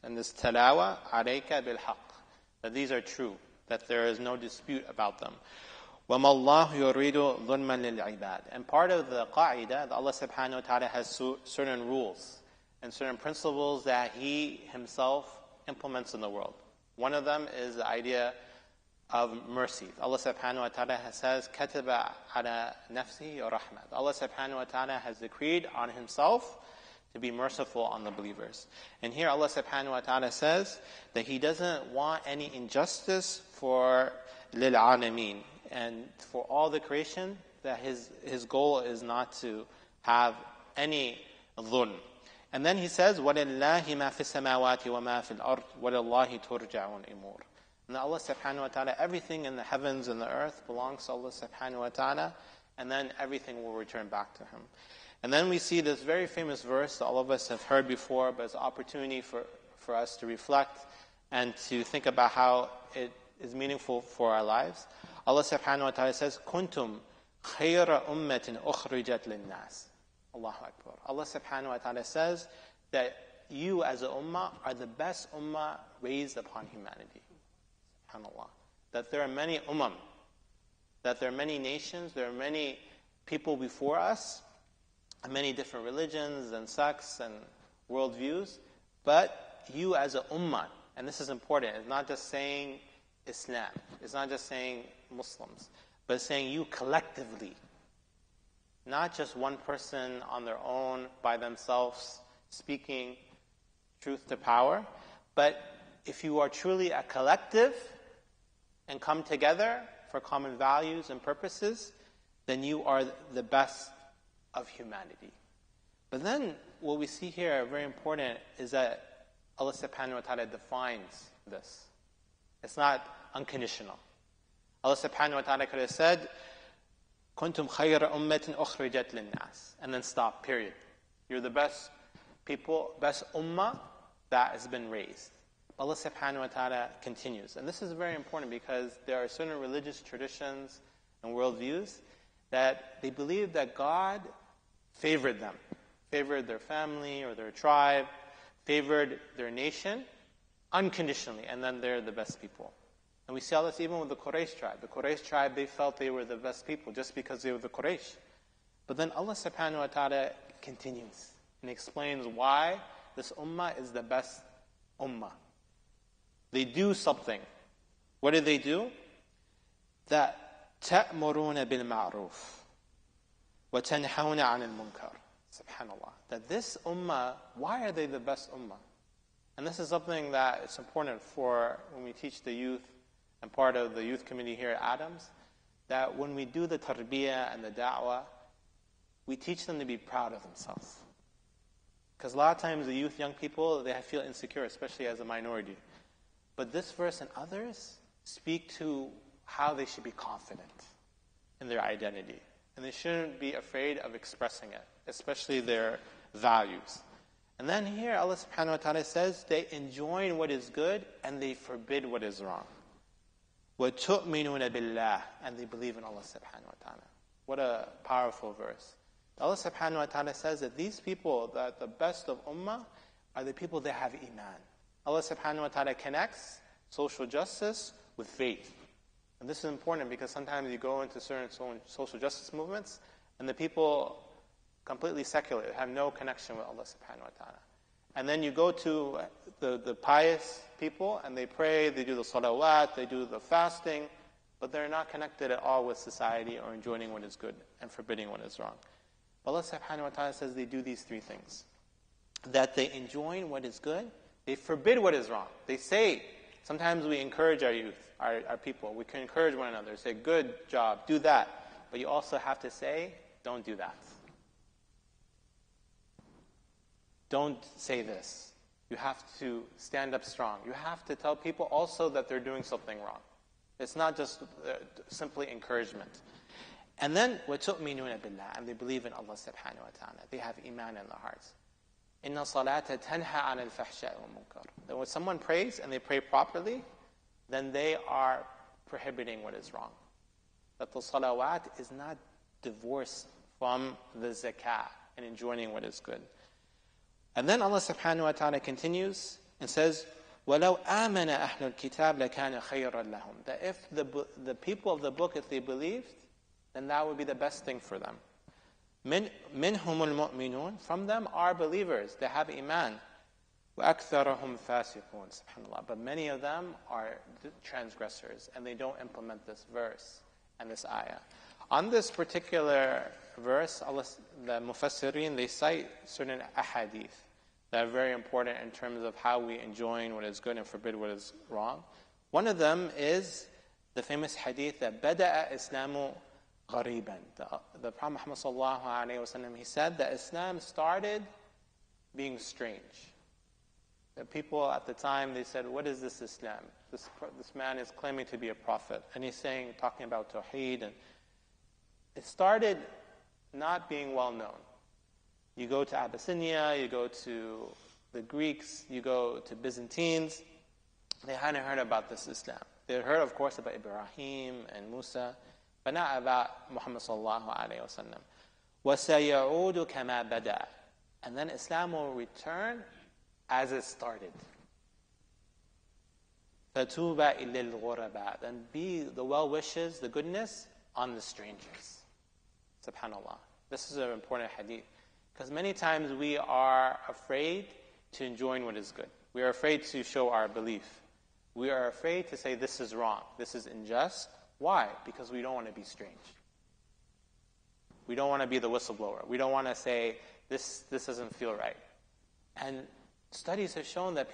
and this talawa alayka bil haqq, that these are true, that there is no dispute about them. وَمَا اللَّهُ يُرِيدُ ظُلْمًا لِلْعِبَادِ. And part of the qa'idah, that Allah subhanahu wa ta'ala has certain rules and certain principles that He Himself implements in the world. One of them is the idea of mercy. Allah subhanahu wa ta'ala says, كَتَبَ عَلَى نَفْسِهِ رَحْمَةً. Allah subhanahu wa ta'ala has decreed on Himself to be merciful on the believers. And here Allah subhanahu wa ta'ala says that He doesn't want any injustice for لِلْعَالَمِينَ, and for all the creation, that His goal is not to have any dhulm. And then He says, وَلِلَّهِ مَا فِي السَّمَاوَاتِ وَمَا فِي الْأَرْضِ وَلِلَّهِ تُرْجَعُ الْأُمُورِ. And Allah subhanahu wa ta'ala, everything in the heavens and the earth belongs to Allah subhanahu wa ta'ala, and then everything will return back to Him. And then we see this very famous verse that all of us have heard before, but it's an opportunity for us to reflect and to think about how it is meaningful for our lives. Allah subhanahu wa ta'ala says, كُنْتُمْ خَيْرَ أُمَّةٍ أُخْرِجَتْ لِلنَّاسِ. Allahu Akbar. Allah subhanahu wa ta'ala says that you as a ummah are the best ummah raised upon humanity. SubhanAllah. That there are many ummah, that there are many nations, there are many people before us, and many different religions and sects and worldviews, but you as a ummah, and this is important, it's not just saying Islam, it's not just saying Muslims, but saying you collectively, not just one person on their own, by themselves, speaking truth to power, but if you are truly a collective and come together for common values and purposes, then you are the best of humanity. But then what we see here, very important, is that Allah subhanahu wa ta'ala defines this. It's not unconditional. Allah subhanahu wa ta'ala could have said, كُنْتُمْ خَيْرَ أُمَّةٍ أُخْرِجَتْ لِلنَّاسِ, and then stop, period. You're the best people, best ummah that has been raised. Allah subhanahu wa ta'ala continues. And this is very important because there are certain religious traditions and worldviews that they believe that God favored them, favored their family or their tribe, favored their nation unconditionally, and then they're the best people. And we see all this even with the Quraysh tribe. The Quraysh tribe, they felt they were the best people just because they were the Quraysh. But then Allah subhanahu wa ta'ala continues and explains why this ummah is the best ummah. They do something. What do they do? That تَأْمُرُونَ بِالْمَعْرُوفِ وَتَنْحَوْنَ عَنِ الْمُنْكَرِ. SubhanAllah. That this ummah, why are they the best ummah? And this is something that is important for when we teach the youth and part of the youth committee here at Adams, that when we do the tarbiyah and the da'wah, we teach them to be proud of themselves. Because a lot of times the youth, young people, they feel insecure, especially as a minority. But this verse and others speak to how they should be confident in their identity. And they shouldn't be afraid of expressing it, especially their values. And then here Allah subhanahu wa ta'ala says they enjoin what is good and they forbid what is wrong. وَتُؤْمِنُونَ بِاللَّهِ, and they believe in Allah subhanahu wa ta'ala. What a powerful verse. Allah subhanahu wa ta'ala says that these people, that the best of ummah, are the people that have iman. Allah subhanahu wa ta'ala connects social justice with faith. And this is important because sometimes you go into certain social justice movements and the people completely secular, have no connection with Allah subhanahu wa ta'ala. And then you go to the pious people and they pray, they do the salawat, they do the fasting, but they're not connected at all with society or enjoining what is good and forbidding what is wrong. But Allah subhanahu wa ta'ala says they do these three things. That they enjoin what is good, they forbid what is wrong. They say, sometimes we encourage our youth, our people, we can encourage one another, say, good job, do that. But you also have to say, don't do that. Don't say this. You have to stand up strong. You have to tell people also that they're doing something wrong. It's not just simply encouragement. And then, وَتُؤْمِنُونَ بِاللَّهِ, and they believe in Allah subhanahu wa ta'ala. They have iman in their hearts. إِنَّ الصَّلَاةَ تَنْهَى عَنِ الْفَحْشَاءِ وَالْمُنكَرِ. That when someone prays and they pray properly, then they are prohibiting what is wrong. That the salawat is not divorced from the zakah and enjoining what is good. And then Allah subhanahu wa ta'ala continues, and says, وَلَوْ آمَنَ أَهْلُ الْكِتَابِ لَكَانَ خَيْرًا لَهُم. That if the people of the book, if they believed, then that would be the best thing for them. مِنْهُمُ الْمُؤْمِنُونَ. From them are believers, they have iman. وَأَكْثَرَهُمْ فَاسِقُونَ. SubhanAllah. But many of them are transgressors, and they don't implement this verse and this ayah. On this particular verse, the Mufassirin, they cite certain ahadith that are very important in terms of how we enjoin what is good and forbid what is wrong. One of them is the famous hadith that بدأ إسلام غريبا. The Prophet Muhammad sallallahu alaihi wasallam, he said that Islam started being strange. The people at the time, they said, what is this Islam? This man is claiming to be a prophet, and he's talking about Tawheed, and it started not being well known. You go to Abyssinia, you go to the Greeks, you go to Byzantines, they hadn't heard about this Islam. They had heard, of course, about Ibrahim and Musa, but not about Muhammad sallallahu alaihi wasallam. وَسَيَعُودُ كَمَا بَدَأَ. And then Islam will return as it started. فَتُوبَ إِلَّا الْغُرَبَاء. Then be the well-wishes, the goodness, on the strangers. SubhanAllah. This is an important hadith. Because many times we are afraid to enjoin what is good. We are afraid to show our belief. We are afraid to say this is wrong, this is unjust. Why? Because we don't want to be strange. We don't want to be the whistleblower. We don't want to say this doesn't feel right. And studies have shown that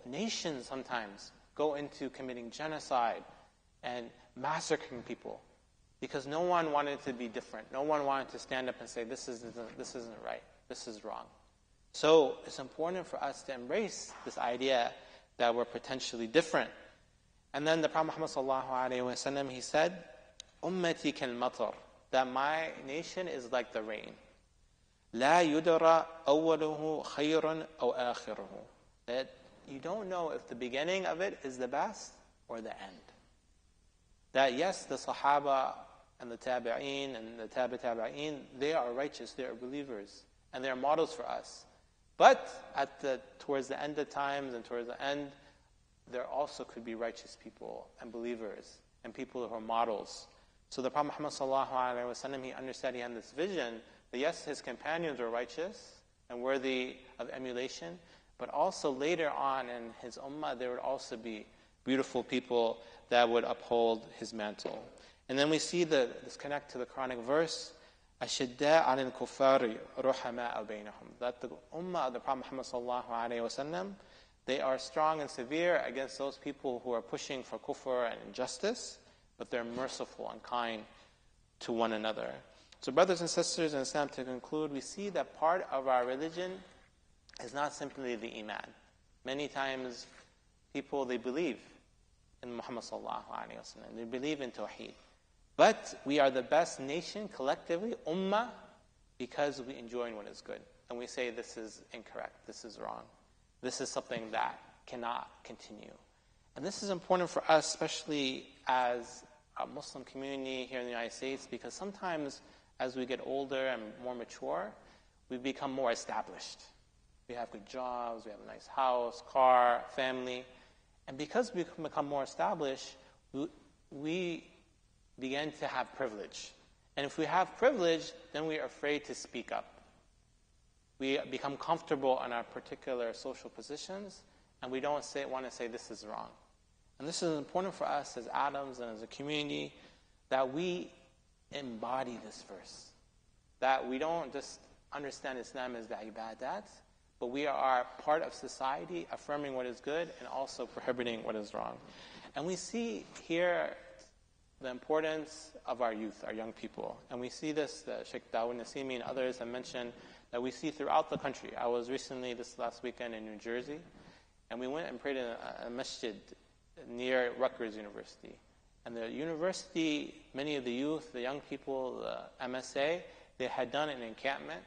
nations sometimes go into committing genocide and massacring people because no one wanted to be different. No one wanted to stand up and say this isn't right, this is wrong. So it's important for us to embrace this idea that we're potentially different. And then the Prophet Muhammad sallallahu alaihi wasallam, he said, "Ummati kal-matar," that my nation is like the rain. لا يدرى أوله خير أو آخره. That you don't know if the beginning of it is the best or the end. That yes, the Sahaba and the Tabi'een and the Tabi'een, they are righteous, they are believers, and they are models for us. But towards the end of times and towards the end, there also could be righteous people and believers and people who are models. So the Prophet Muhammad sallallahu alaihi wasallam, he understood, he had this vision that yes, his companions were righteous and worthy of emulation, but also later on in his ummah, there would also be beautiful people that would uphold his mantle. And then we see this connect to the Quranic verse, أَشِدَّاءَ عَلَى الْكُفَّارِ رُحَمَاءَ بَيْنَهُم. That the ummah of the Prophet Muhammad sallallahu alaihi wasallam, they are strong and severe against those people who are pushing for kufr and injustice, but they're merciful and kind to one another. So brothers and sisters in Islam, to conclude, we see that part of our religion is not simply the iman. Many times people, they believe in Muhammad sallallahu alaihi wasallam. They believe in Tawheed. But we are the best nation collectively, ummah, because we enjoin what is good. And we say this is incorrect, this is wrong. This is something that cannot continue. And this is important for us, especially as a Muslim community here in the United States, because sometimes as we get older and more mature, we become more established. We have good jobs, we have a nice house, car, family. And because we become more established, we begin to have privilege. And if we have privilege, then we are afraid to speak up. We become comfortable in our particular social positions, and we don't want to say this is wrong. And this is important for us as Adams and as a community, that we embody this verse. That we don't just understand Islam as the ibadat, but we are part of society, affirming what is good and also prohibiting what is wrong. And we see here the importance of our youth, our young people. And we see this, Sheikh Dawood Nasimi and others have mentioned, that we see throughout the country. I was recently, this last weekend, in New Jersey, and we went and prayed in a masjid near Rutgers University. And the university, many of the youth, the young people, the MSA, they had done an encampment,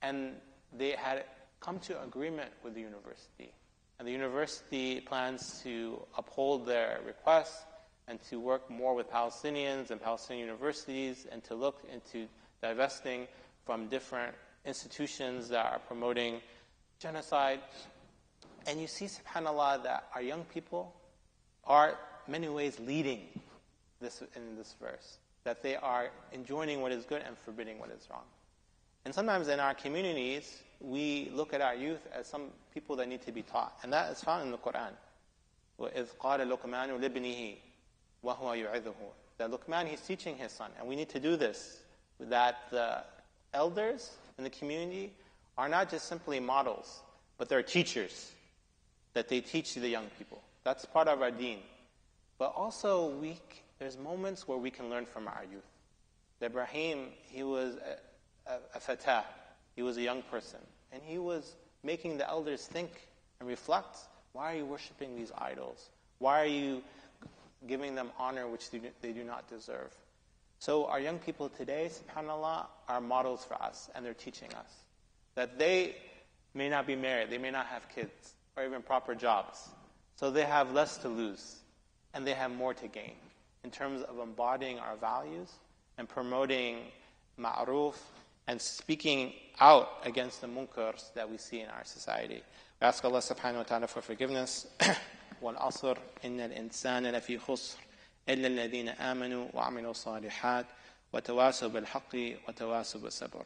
and they had come to agreement with the university. And the university plans to uphold their requests and to work more with Palestinians and Palestinian universities and to look into divesting from different institutions that are promoting genocide And you see, subhanAllah, that our young people are in many ways leading in this verse. That they are enjoining what is good and forbidding what is wrong. And sometimes in our communities, we look at our youth as some people that need to be taught. And that is found in the Quran. وَإِذْ قَالَ لُقْمَانُ لِابْنِهِ وَهُوَ يُعِظُهُ. That Luqman, he's teaching his son. And we need to do this. That the elders in the community are not just simply models, but they're teachers. That they teach the young people. That's part of our deen. But also, there's moments where we can learn from our youth. Ibrahim, he was a fatah. He was a young person. And he was making the elders think and reflect. Why are you worshiping these idols? Why are you giving them honor which they do not deserve? So our young people today, subhanAllah, are models for us. And they're teaching us. That they may not be married. They may not have kids. Or even proper jobs. So they have less to lose. And they have more to gain. In terms of embodying our values. And promoting ma'ruf. And speaking out against the munkars that we see in our society. We ask Allah subhanahu wa ta'ala for forgiveness. وَالْعَصْرِ إِنَّ الْإِنسَانَ لَفِي خُسْرٍ إِلَّا الَّذِينَ آمَنُوا وَعَمِلُوا الصَّالِحَاتِ وَتَوَاصَوْا بِالْحَقِّ وَتَوَاصَوْا بِالصَّبْرِ.